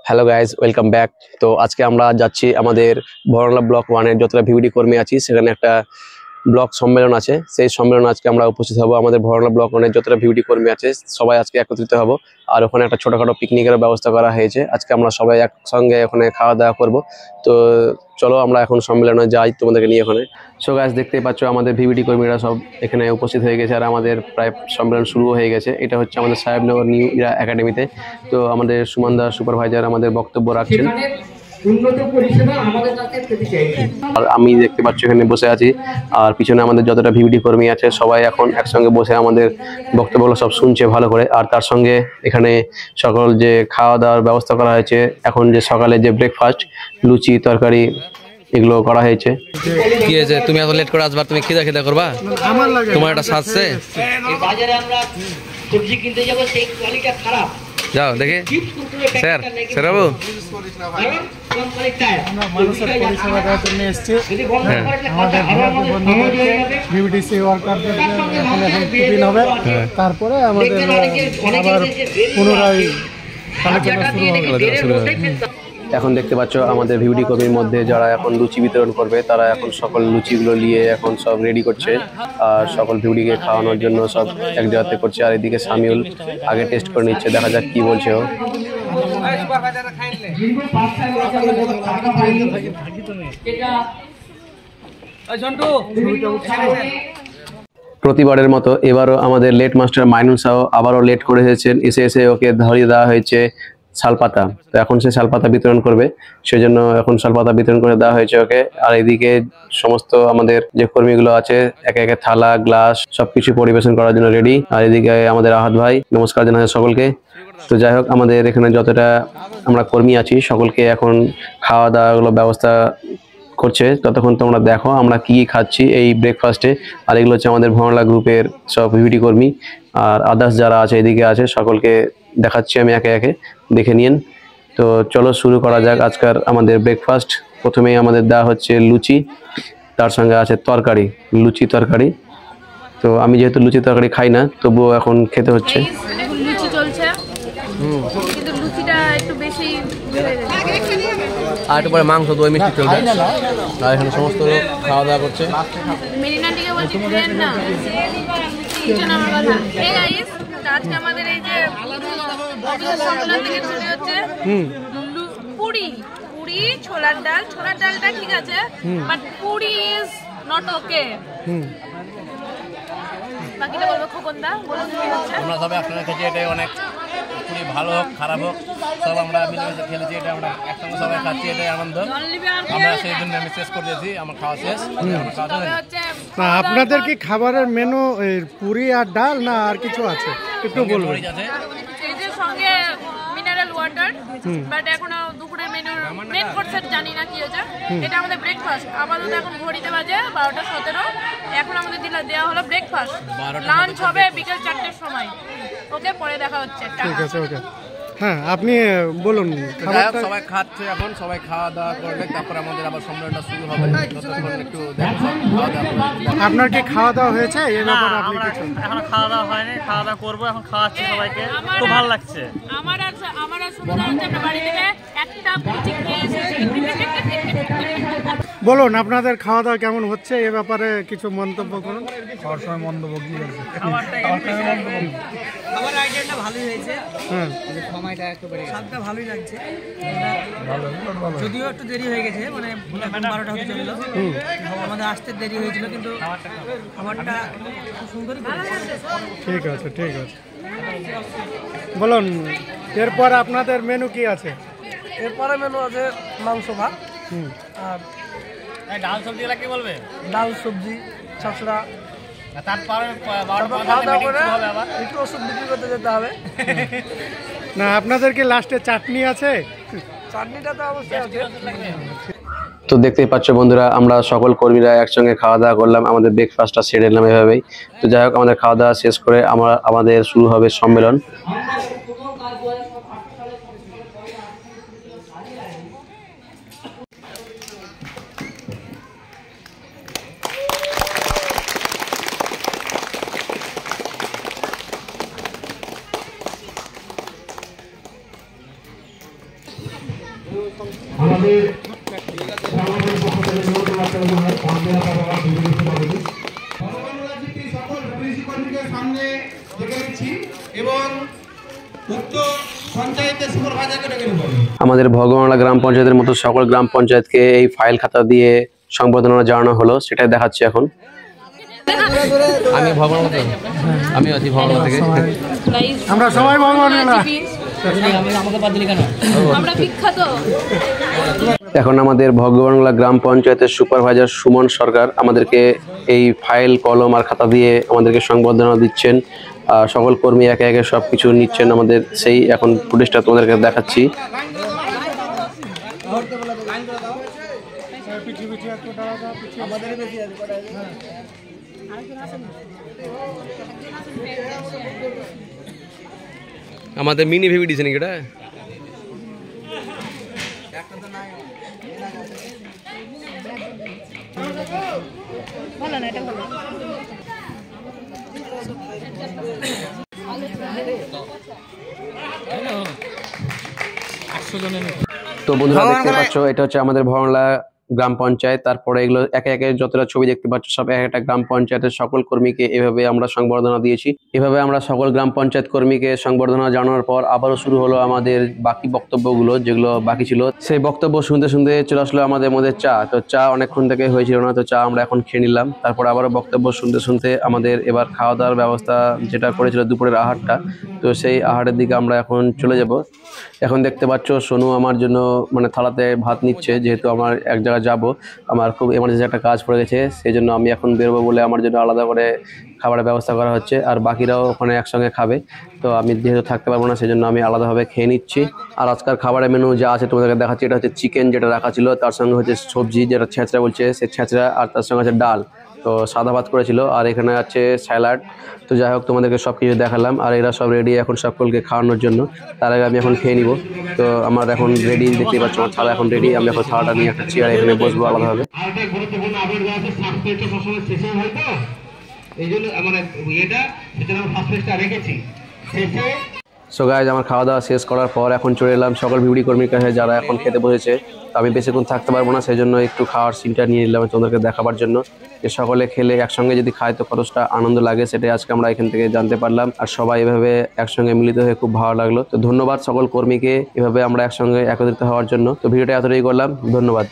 Hello guys, welcome back. তো আজকে আমরা যাচ্ছি আমাদের বরনলা ব্লক 1 এর যতটা ভিভিডি কর্মী আছি সেখানে একটা ব্লক সম্মেলন আছে। সেই সম্মেলনে আজকে আমরা উপস্থিত হব। আমাদের বরনলা ব্লক 1 এর যতটা ভিভিডি কর্মী আছে সবাই আজকে একত্রিত হব। আর ওখানে একটা ছোটখাটো পিকনিকের ব্যবস্থা করা হয়েছে। আজকে আমরা সবাই একসঙ্গে ওখানে খাওয়া দাওয়া করব। তো চলো আমরা এখন সম্মেলনে যাই তোমাদেরকে নিয়ে ওখানে। সো গাইজ, দেখতেই পাচ্ছ আমাদের ভিভিডি কর্মীরা সব এখানে উপস্থিত হয়ে গেছে আর আমাদের প্রায় সম্মেলন শুরু হয়ে গেছে। এটা হচ্ছে আমাদের সাহেবনগর নিউ ইরা একাডেমিতে। তো আমাদের সুমন দা সুপারভাইজার আমাদের বক্তব্য রাখছেন। আর আমি দেখতে পাচ্ছি এখানে বসে আছি, আর পিছনে আমাদের যতটা ভিভিডি কর্মী আছে সবাই এখন একসঙ্গে বসে আমাদের বক্তব্যগুলো সব শুনছে ভালো করে। আর তার সঙ্গে এখানে সকল যে খাওয়া দাওয়ার ব্যবস্থা করা হয়েছে, এখন যে সকালে যে ব্রেকফাস্ট, লুচি তরকারি এগুলো করা হয়েছে। কি হয়েছে, তুমি এত লেট করে আসবা? তুমি খিদা করবা? তোমার এটা সাজছে। বাজারে আমরা সবজি কিনতে যাব, সেই কোয়ালিটি খারাপ। যাও দেখে স্যার বাবু, আমরা মানুষের পরিষেবা দেওয়ার জন্য এসেছি। আমাদের ভিভিডিসি ওয়ার্কারদের এখন টিফিন হবে, তারপরে আমাদের আবার পুনরায় আলোচনা শুরু হবে। এখন দেখতে পাচ্ছ আমাদের ভিভিডি কর্মীর মধ্যে যারা এখন লুচি বিতরণ করবে তারা এখন সকল লুচিগুলো নিয়ে এখন সব রেডি করছে আর সকল ভিভিডিকে খাওয়ানোর জন্য সব এক জায়গাতে করছে। আর এদিকে সামিউল আগে টেস্ট করে নিচ্ছে, দেখা যাক কি বলছে ও। প্রতিবারের মতো এবারও আমাদের লেট মাস্টার মাইনুল সাহ আবারও লেট করে এসেছেন। এসে ওকে ধরিয়ে দেওয়া হয়েছে শালপাতা। তো এখন সে শালপাতা বিতরণ করবে, সেজন্য এখন শালপাতা বিতরণ করে দেওয়া হয়েছে ওকে। আর এদিকে সমস্ত আমাদের যে কর্মীগুলো আছে একে একে থালা গ্লাস সবকিছু পরিবেশন করার জন্য রেডি। আর এদিকে আমাদের আহাদ ভাই নমস্কার জানাই সকলকে। তো যাই হোক, আমাদের এখানে যতটা আমরা কর্মী আছি সকলকে এখন খাওয়া দাওয়াগুলো ব্যবস্থা করছে। ততক্ষণ তোমরা দেখো আমরা কি খাচ্ছি এই ব্রেকফাস্টে। আর এগুলো হচ্ছে আমাদের বরনলা গ্রুপের সব ভিভিডি কর্মী আর আদার্স যারা আছে এদিকে আছে, সকলকে দেখাচ্ছি আমি একে একে, দেখে নিন। তো চলো শুরু করা যাক আজকের আমাদের ব্রেকফাস্ট। প্রথমেই আমাদের দেওয়া হচ্ছে লুচি, তার সঙ্গে আছে তরকারি, লুচি তরকারি। তো আমি যেহেতু লুচি তরকারি খাই না তবুও এখন খেতে হচ্ছে। লুচি চলছে, কিন্তু লুচিটা একটু বেশি আর একটু পরে মাংস দই মিষ্টি চলবে। আর এখানে সমস্ত লোক খাওয়া দাওয়া করছে। মেরিনাটিকে বলছি ফ্রেন্ড না, কিছু না আমার কথা। এই গাইস, আজকে আমাদের এই যে অফিসের সম্মেলন থেকে চলে হচ্ছে পুরি ছোলার ডালটা ঠিক আছে, but Puri is not okay. বাকিটা বলবো খোকনদা, বলুন কি হচ্ছে। আমরা সবাই আপনারা খেয়েছি, এটাই অনেক পুরি ভালো হোক খারাপ হোক সব আমরা মিলেমিশে খেলেছি, এটা আমরা একসঙ্গে সবাই খাচ্ছি, এটাই আনন্দ। আমরা সেই জন্য আমি শেষ করে দিয়েছি, আমার খাওয়া শেষ। না, আপনাদের কি খাবারের মেনু পুরি আর ডাল না আর কিছু আছে একটু বলবেন? সঙ্গে মিনারেল ওয়াটার, বাট এখনো দুপুরের মেনুর মেন কোর্সের জানি না কি হচ্ছে। এটা আমাদের ব্রেকফাস্ট। আপাতত এখন ঘড়িতে বাজে 12:17। এখন আমাদের দেওয়া হলো ব্রেকফাস্ট। লাঞ্চ হবে বিকেল 4টের সময়। ওকে, পরে দেখা হচ্ছে। ঠিক আছে, ওকে। হ্যাঁ, আপনি বলুন। সবাই খাচ্ছে, এখন সবাই খাওয়া দাওয়া করবে, তারপর আমাদের আবার সম্মেলনটা শুরু হবে। একটু আপনার কি খাওয়া দাওয়া হয়েছে? এই ব্যাপারে আপনি কিছু? এখন খাওয়া দাওয়া হয়নি, খাওয়া দাওয়া করবো, এখন খাওয়াচ্ছি সবাইকে, খুব ভালো লাগছে। আমার সুবিধা হচ্ছে আমরা বাড়ি থেকে একটা লুচি খেয়ে এসেছি। বলুন আপনাদের খাওয়া দাওয়া কেমন হচ্ছে, এ ব্যাপারে কিছু মন্তব্য করুন। খাওয়ার সময় মন্তব্য কি হয়েছে? আমার আইডিয়াটা ভালোই হয়েছে। হ্যাঁ, সময়টা একটু বেড়ে গেছে, স্বাদটা ভালোই লাগছে। যদিও একটু দেরি হয়ে গেছে, মানে এখন 12টা হতে চললো, আমাদের আসতে দেরি হয়েছিল, কিন্তু খাবারটা খুব সুন্দরই করেছে। ঠিক আছে, ঠিক আছে। বলুন এরপর আপনাদের মেনু কি আছে? এরপরে মেনু আছে মাংস ভাত আর ডাল সবজি। এলা কি বলবে? ডাল সবজি ছাড়া তারপরে একটু ওষুধ বিক্রি করতে যেতে হবে। না, আপনাদের কি লাস্টে চাটনি আছে? চাটনিটা তো অবশ্যই আছে। তো দেখতেই পাচ্ছ বন্ধুরা, আমরা সকল কর্মীরা একসঙ্গে খাওয়া দাওয়া করলাম, আমাদের ব্রেকফাস্টটা সেরে নিলাম এভাবেই। তো যাই হোক, আমাদের খাওয়া দাওয়া শেষ করে আমাদের শুরু হবে সম্মেলন। সামনে ডেকে নিচ্ছি এবং উক্ত পঞ্চায়েতের সুপারভাইজারকে ডেকে নিব। আমাদের ভগবানলা গ্রাম পঞ্চায়েতের মতো সকল গ্রাম পঞ্চায়েতকে এই ফাইল খাতা দিয়ে সংবর্ধনা জানানো হলো, সেটাই দেখাচ্ছি এখন। আমি ভগবান আমি আছি ভগবান থেকে। আমরা সবাই ভগবান আমরা বিখ্যাত। এখন আমাদের ভগবানলা গ্রাম পঞ্চায়েতের সুপারভাইজার সুমন সরকার আমাদেরকে এই ফাইল কলম আর খাতা দিয়ে আমাদেরকে সংবর্ধনা দিচ্ছেন। সকল কর্মী একে একে সব কিছু নিচ্ছেন আমাদের, সেই এখন ফুটেজটা তোমাদেরকে দেখাচ্ছি। আমাদের মিনি ভেবে দিয়েছে নাকি এটা? তো বন্ধুরা দেখতে পাচ্ছ, এটা হচ্ছে আমাদের ভগবানলা গ্রাম পঞ্চায়েত। তারপরে এগুলো একে একে যতটা ছবি দেখতে পাচ্ছ সব এক একটা গ্রাম পঞ্চায়েতের সকল কর্মীকে এভাবে আমরা সংবর্ধনা দিয়েছি। এভাবে আমরা সকল গ্রাম পঞ্চায়েত কর্মীকে সংবর্ধনা জানানোর পর আবারও শুরু হলো আমাদের বাকি বক্তব্যগুলো, যেগুলো বাকি ছিল। সেই বক্তব্য শুনতে শুনতে চলে আসলো আমাদের মধ্যে চা। তো চা অনেকক্ষণ থেকে হয়েছিল না, তো চা আমরা এখন খেয়ে নিলাম। তারপর আবারও বক্তব্য শুনতে শুনতে আমাদের এবার খাওয়া দাওয়ার ব্যবস্থা যেটা করেছিল দুপুরের আহারটা, তো সেই আহারের দিকে আমরা এখন চলে যাব। এখন দেখতে পাচ্ছ সোনু আমার জন্য মানে থালাতে ভাত নিচ্ছে, যেহেতু আমার এক জায়গায় যাব, আমার খুব এমার্জেন্সি একটা কাজ পড়ে গেছে, সেই জন্য আমি এখন বেরোবো বলে আমার জন্য আলাদা করে খাবারের ব্যবস্থা করা হচ্ছে। আর বাকিরাও ওখানে একসঙ্গে খাবে, তো আমি যেহেতু থাকতে পারবো না সেই জন্য আমি আলাদাভাবে খেয়ে নিচ্ছি। আর আজকাল খাবারের মেনু যা আছে তোমাদেরকে দেখাচ্ছি। এটা হচ্ছে চিকেন যেটা রাখা ছিল, তার সঙ্গে হচ্ছে সবজি যেটা ছেঁচড়া বলছে সে ছেঁচড়া, আর তার সঙ্গে আছে ডাল, তো সাদা ভাত করেছিল, আর এখানে আছে স্যালাড। তো যাই হোক তোমাদেরকে সব কিছু দেখালাম, আর এরা সব রেডি এখন সকলকে খাওয়ানোর জন্য। তার আগে আমি এখন খেয়ে নিব। তো আমার এখন রেডি, দেখতেই পাচ্ছ আমার থালা এখন রেডি। আমি এখন থালাটা নিয়ে একটা চেয়ার এখানে বসবো আলাদাভাবে। আরেকটা গুরুত্বপূর্ণ আপডেট দেওয়া আছে, সাবস্ক্রাইবটা সবসময় শেষে হয়, তো এই জন্য মানে এটা সেটা আমরা ফার্স্ট পেজটা রেখেছি শেষে। সো গাইজ, আমার খাওয়া দাওয়া শেষ করার পর এখন চলে এলাম সকল ভিউডি কর্মীর কাছে যারা এখন খেতে বসেছে। তো আমি বেশিক্ষণ থাকতে পারবো না, সেই জন্য একটু খাওয়ার সিনটা নিয়ে নিলাম তোমাদেরকে দেখাবার জন্য, যে সকলে খেলে একসঙ্গে যদি খায় তো কতটা আনন্দ লাগে, সেটাই আজকে আমরা এখান থেকে জানতে পারলাম। আর সবাই এভাবে একসঙ্গে মিলিত হয়ে খুব ভালো লাগলো। তো ধন্যবাদ সকল কর্মীকে এভাবে আমরা একসঙ্গে একত্রিত হওয়ার জন্য। তো ভিডিওটা এতটাই করলাম, ধন্যবাদ।